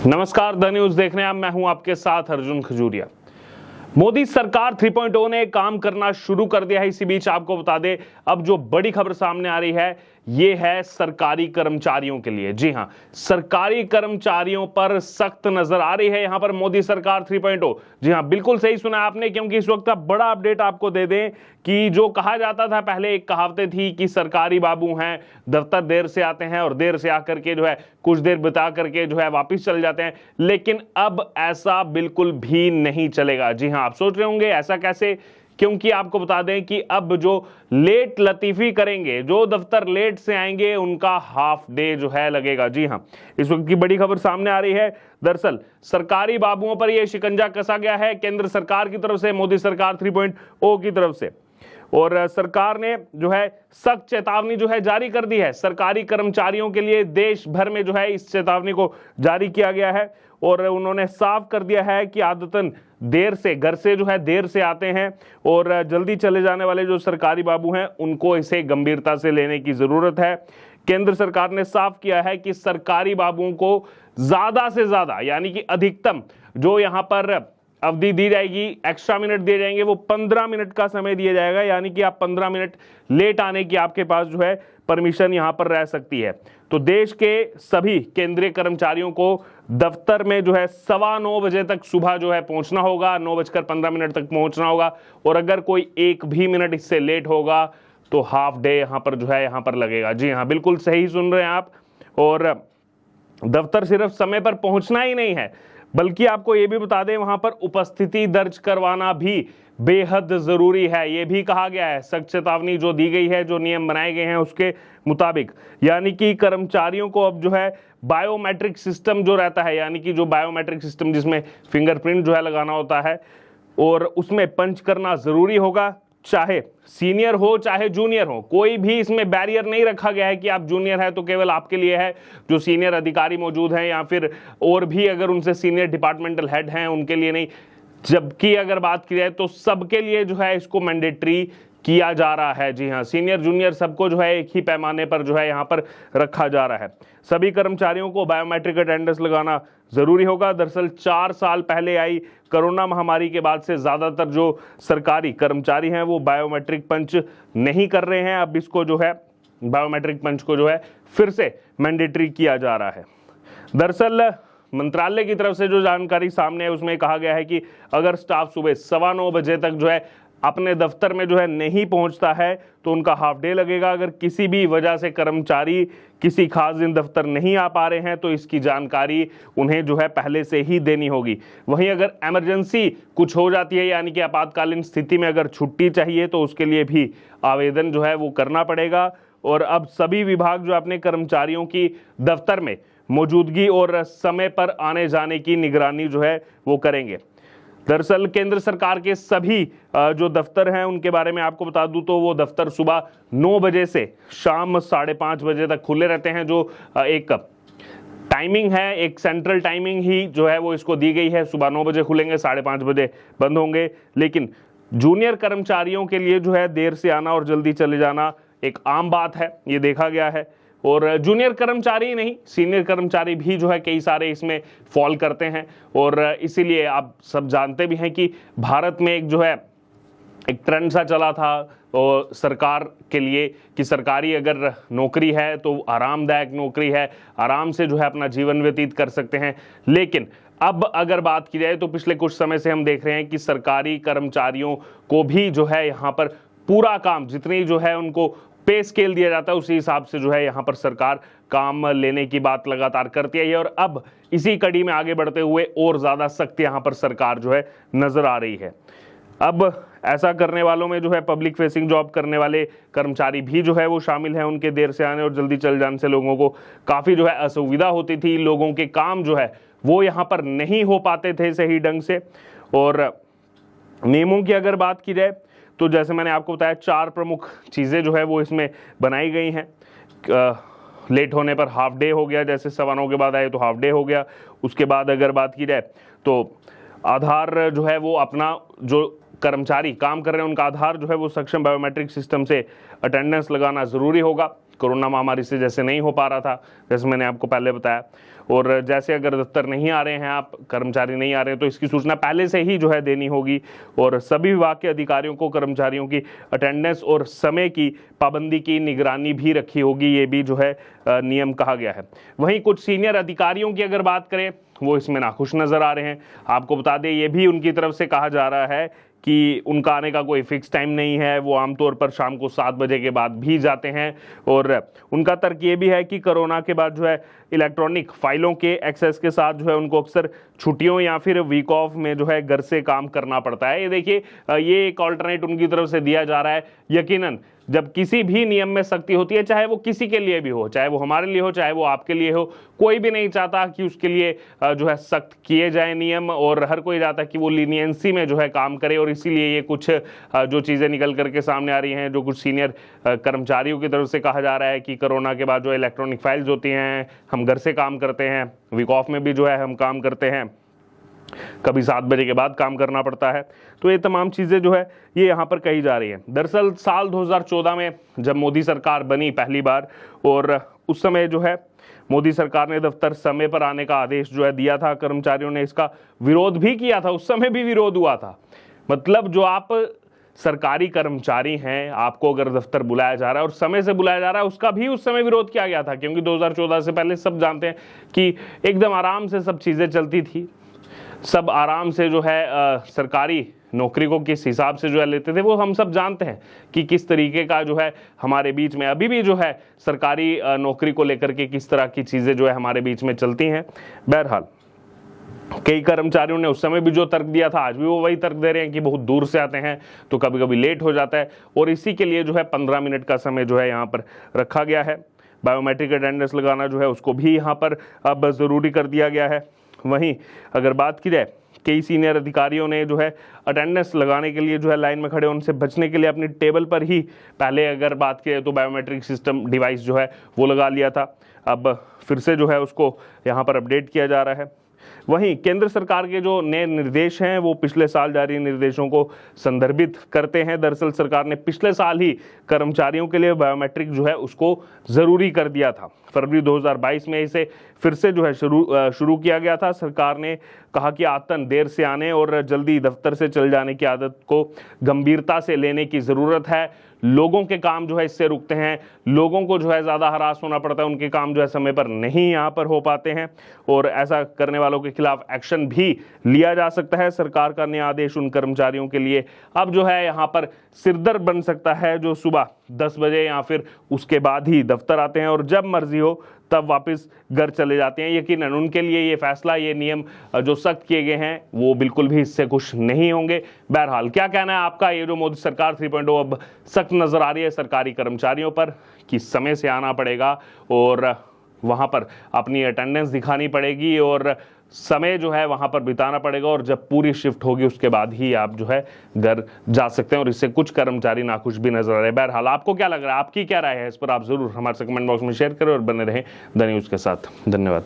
नमस्कार, the news देख रहे हैं आप। मैं हूं आपके साथ अर्जुन खजूरिया। मोदी सरकार 3.0 ने काम करना शुरू कर दिया है। इसी बीच आपको बता दें, अब जो बड़ी खबर सामने आ रही है ये है सरकारी कर्मचारियों के लिए। जी हां, सरकारी कर्मचारियों पर सख्त नजर आ रही है यहां पर मोदी सरकार 3.0। जी हां, बिल्कुल सही सुना आपने, क्योंकि इस वक्त अब बड़ा अपडेट आपको दे दें कि जो कहा जाता था पहले, एक कहावतें थी कि सरकारी बाबू हैं, दफ्तर देर से आते हैं और देर से आकर के जो है कुछ देर बिता करके जो है वापिस चले जाते हैं। लेकिन अब ऐसा बिल्कुल भी नहीं चलेगा। जी हां, आप सोच रहे होंगे ऐसा कैसे, क्योंकि आपको बता दें कि अब जो लेट लतीफी करेंगे, जो दफ्तर लेट से आएंगे, उनका हाफ डे जो है लगेगा। जी हां, इस वक्त की बड़ी खबर सामने आ रही है। दरअसल सरकारी बाबुओं पर यह शिकंजा कसा गया है केंद्र सरकार की तरफ से, मोदी सरकार 3.0 की तरफ से। और सरकार ने जो है सख्त चेतावनी जो है जारी कर दी है सरकारी कर्मचारियों के लिए। देश भर में जो है इस चेतावनी को जारी किया गया है और उन्होंने साफ कर दिया है कि आदतन देर से घर से जो है देर से आते हैं और जल्दी चले जाने वाले जो सरकारी बाबू हैं उनको इसे गंभीरता से लेने की जरूरत है। केंद्र सरकार ने साफ किया है कि सरकारी बाबुओं को ज्यादा से ज्यादा यानी कि अधिकतम जो यहां पर अवधि दी जाएगी, एक्स्ट्रा मिनट दिए जाएंगे, वो 15 मिनट का समय दिया जाएगा। यानी कि आप 15 मिनट लेट आने की आपके पास जो है परमिशन यहां पर रह सकती है। तो देश के सभी केंद्रीय कर्मचारियों को दफ्तर में जो है 9:15 बजे तक सुबह जो है पहुंचना होगा, 9:15 तक पहुंचना होगा। और अगर कोई एक भी मिनट इससे लेट होगा तो हाफ डे यहां पर जो है यहां पर लगेगा। जी हाँ, बिल्कुल सही सुन रहे हैं आप। और दफ्तर सिर्फ समय पर पहुंचना ही नहीं है, बल्कि आपको यह भी बता दें वहां पर उपस्थिति दर्ज करवाना भी बेहद जरूरी है। यह भी कहा गया है, सख्त चेतावनी जो दी गई है, जो नियम बनाए गए हैं उसके मुताबिक। यानी कि कर्मचारियों को अब जो है बायोमेट्रिक सिस्टम जो रहता है, यानी कि जो बायोमेट्रिक सिस्टम जिसमें फिंगरप्रिंट जो है लगाना होता है और उसमें पंच करना जरूरी होगा। चाहे सीनियर हो चाहे जूनियर हो, कोई भी इसमें बैरियर नहीं रखा गया है कि आप जूनियर है तो केवल आपके लिए है। जो सीनियर अधिकारी मौजूद हैं या फिर और भी अगर उनसे सीनियर डिपार्टमेंटल हेड हैं उनके लिए नहीं। जबकि अगर बात की जाए तो सबके लिए जो है इसको मैंडेटरी किया जा रहा है। जी हाँ, सीनियर जूनियर सबको जो है एक ही पैमाने पर जो है यहाँ पर रखा जा रहा है। सभी कर्मचारियों को बायोमेट्रिक अटेंडेंस लगाना जरूरी होगा। दरअसल 4 साल पहले आई कोरोना महामारी के बाद से ज्यादातर जो सरकारी कर्मचारी हैं वो बायोमेट्रिक पंच नहीं कर रहे हैं। अब इसको जो है बायोमेट्रिक पंच को जो है फिर से मैंडेटरी किया जा रहा है। दरअसल मंत्रालय की तरफ से जो जानकारी सामने है उसमें कहा गया है कि अगर स्टाफ सुबह 9:15 बजे तक जो है अपने दफ्तर में जो है नहीं पहुंचता है तो उनका हाफ डे लगेगा। अगर किसी भी वजह से कर्मचारी किसी खास दिन दफ्तर नहीं आ पा रहे हैं तो इसकी जानकारी उन्हें जो है पहले से ही देनी होगी। वहीं अगर इमरजेंसी कुछ हो जाती है, यानी कि आपातकालीन स्थिति में अगर छुट्टी चाहिए तो उसके लिए भी आवेदन जो है वो करना पड़ेगा। और अब सभी विभाग जो अपने कर्मचारियों की दफ्तर में मौजूदगी और समय पर आने जाने की निगरानी जो है वो करेंगे। दरअसल केंद्र सरकार के सभी जो दफ्तर हैं उनके बारे में आपको बता दूं तो वो दफ्तर सुबह 9 बजे से शाम 5:30 बजे तक खुले रहते हैं। जो एक टाइमिंग है, एक सेंट्रल टाइमिंग ही जो है वो इसको दी गई है। सुबह 9 बजे खुलेंगे, 5:30 बजे बंद होंगे। लेकिन जूनियर कर्मचारियों के लिए जो है देर से आना और जल्दी चले जाना एक आम बात है, ये देखा गया है। और जूनियर कर्मचारी नहीं, सीनियर कर्मचारी भी जो है कई सारे इसमें फॉल करते हैं। और इसीलिए आप सब जानते भी हैं कि भारत में एक जो है एक ट्रेंड सा चला था और सरकार के लिए कि सरकारी अगर नौकरी है तो आरामदायक नौकरी है, आराम से जो है अपना जीवन व्यतीत कर सकते हैं। लेकिन अब अगर बात की जाए तो पिछले कुछ समय से हम देख रहे हैं कि सरकारी कर्मचारियों को भी जो है यहाँ पर पूरा काम जितनी जो है उनको पे स्केल दिया जाता है उसी हिसाब से जो है यहाँ पर सरकार काम लेने की बात लगातार करती है। और अब इसी कड़ी में आगे बढ़ते हुए और ज्यादा सख्त यहाँ पर सरकार जो है नजर आ रही है। अब ऐसा करने वालों में जो है पब्लिक फेसिंग जॉब करने वाले कर्मचारी भी जो है वो शामिल हैं। उनके देर से आने और जल्दी चल जाने से लोगों को काफी जो है असुविधा होती थी, लोगों के काम जो है वो यहाँ पर नहीं हो पाते थे सही ढंग से। और नियमों की अगर बात की जाए तो जैसे मैंने आपको बताया 4 प्रमुख चीज़ें जो है वो इसमें बनाई गई हैं। लेट होने पर हाफ डे हो गया, जैसे 9:15 के बाद आए तो हाफ डे हो गया। उसके बाद अगर बात की जाए तो आधार जो है वो अपना जो कर्मचारी काम कर रहे हैं उनका आधार जो है वो सक्षम बायोमेट्रिक सिस्टम से अटेंडेंस लगाना ज़रूरी होगा। कोरोना महामारी से जैसे नहीं हो पा रहा था, जैसे मैंने आपको पहले बताया। और जैसे अगर दफ्तर नहीं आ रहे हैं, आप कर्मचारी नहीं आ रहे हैं, तो इसकी सूचना पहले से ही जो है देनी होगी। और सभी विभाग के अधिकारियों को कर्मचारियों की अटेंडेंस और समय की पाबंदी की निगरानी भी रखी होगी, ये भी जो है नियम कहा गया है। वहीं कुछ सीनियर अधिकारियों की अगर बात करें, वो इसमें नाखुश नजर आ रहे हैं। आपको बता दें, ये भी उनकी तरफ से कहा जा रहा है कि उनका आने का कोई फिक्स टाइम नहीं है, वो आमतौर पर शाम को 7 बजे के बाद भी जाते हैं। और उनका तर्क ये भी है कि कोरोना के बाद जो है इलेक्ट्रॉनिक फाइलों के एक्सेस के साथ जो है उनको अक्सर छुट्टियों या फिर वीक ऑफ में जो है घर से काम करना पड़ता है। ये देखिए, ये एक ऑल्टरनेट उनकी तरफ से दिया जा रहा है। यकीनन जब किसी भी नियम में सख्ती होती है, चाहे वो किसी के लिए भी हो, चाहे वो हमारे लिए हो, चाहे वो आपके लिए हो, कोई भी नहीं चाहता कि उसके लिए जो है सख्त किए जाए नियम, और हर कोई चाहता है कि वो लीनियंसी में जो है काम करे। और इसीलिए ये कुछ जो चीज़ें निकल करके सामने आ रही हैं, जो कुछ सीनियर कर्मचारियों की तरफ से कहा जा रहा है कि कोरोना के बाद जो इलेक्ट्रॉनिक फाइल्स होती हैं, हम घर से काम करते हैं, वीक ऑफ में भी जो है हम काम करते हैं, कभी 7 बजे के बाद काम करना पड़ता है। तो ये तमाम चीज़ें जो है ये यहाँ पर कही जा रही हैं। दरअसल साल 2014 में जब मोदी सरकार बनी पहली बार, और उस समय जो है मोदी सरकार ने दफ्तर समय पर आने का आदेश जो है दिया था, कर्मचारियों ने इसका विरोध भी किया था, उस समय भी विरोध हुआ था। मतलब जो आप सरकारी कर्मचारी हैं, आपको अगर दफ्तर बुलाया जा रहा है और समय से बुलाया जा रहा है, उसका भी उस समय विरोध किया गया था, क्योंकि 2014 से पहले सब जानते हैं कि एकदम आराम से सब चीज़ें चलती थी, सब आराम से जो है सरकारी नौकरी को किस हिसाब से जो है लेते थे, वो हम सब जानते हैं कि किस तरीके का जो है हमारे बीच में अभी भी जो है सरकारी नौकरी को लेकर के किस तरह की चीज़ें जो है हमारे बीच में चलती हैं। बहरहाल कई कर्मचारियों ने उस समय भी जो तर्क दिया था, आज भी वो वही तर्क दे रहे हैं कि बहुत दूर से आते हैं तो कभी कभी लेट हो जाता है, और इसी के लिए जो है 15 मिनट का समय जो है यहाँ पर रखा गया है। बायोमेट्रिक अटेंडेंस लगाना जो है उसको भी यहाँ पर अब ज़रूरी कर दिया गया है। वहीं अगर बात की जाए, कई सीनियर अधिकारियों ने जो है अटेंडेंस लगाने के लिए जो है लाइन में खड़े उनसे बचने के लिए अपनी टेबल पर ही पहले अगर बात की तो बायोमेट्रिक सिस्टम डिवाइस जो है वो लगा लिया था। अब फिर से जो है उसको यहाँ पर अपडेट किया जा रहा है। वहीं केंद्र सरकार के जो नए निर्देश हैं वो पिछले साल जारी निर्देशों को संदर्भित करते हैं। दरअसल सरकार ने पिछले साल ही कर्मचारियों के लिए बायोमेट्रिक जो है उसको ज़रूरी कर दिया था। फरवरी 2022 में इसे फिर से जो है शुरू किया गया था। सरकार ने कहा कि आतन देर से आने और जल्दी दफ्तर से चल जाने की आदत को गंभीरता से लेने की ज़रूरत है। लोगों के काम जो है इससे रुकते हैं, लोगों को जो है ज़्यादा हरास होना पड़ता है, उनके काम जो है समय पर नहीं यहाँ पर हो पाते हैं, और ऐसा करने वालों के खिलाफ एक्शन भी लिया जा सकता है। सरकार का नया आदेश उन कर्मचारियों के लिए अब जो है यहाँ पर सिरदर्द बन सकता है जो सुबह 10 बजे या फिर उसके बाद ही दफ्तर आते हैं और जब मर्जी हो तब वापस घर चले जाते हैं। यकीनन उनके लिए ये फैसला, ये नियम जो सख्त किए गए हैं वो बिल्कुल भी इससे खुश नहीं होंगे। बहरहाल क्या कहना है आपका? ये जो मोदी सरकार 3.0 अब सख्त नजर आ रही है सरकारी कर्मचारियों पर कि समय से आना पड़ेगा और वहां पर अपनी अटेंडेंस दिखानी पड़ेगी और समय जो है वहां पर बिताना पड़ेगा, और जब पूरी शिफ्ट होगी उसके बाद ही आप जो है घर जा सकते हैं, और इससे कुछ कर्मचारी नाखुश भी नजर आ रहे हैं। बहरहाल आपको क्या लग रहा है, आपकी क्या राय है इस पर? आप जरूर हमारे से कमेंट बॉक्स में शेयर करें और बने रहें द न्यूज़ के साथ। धन्यवाद।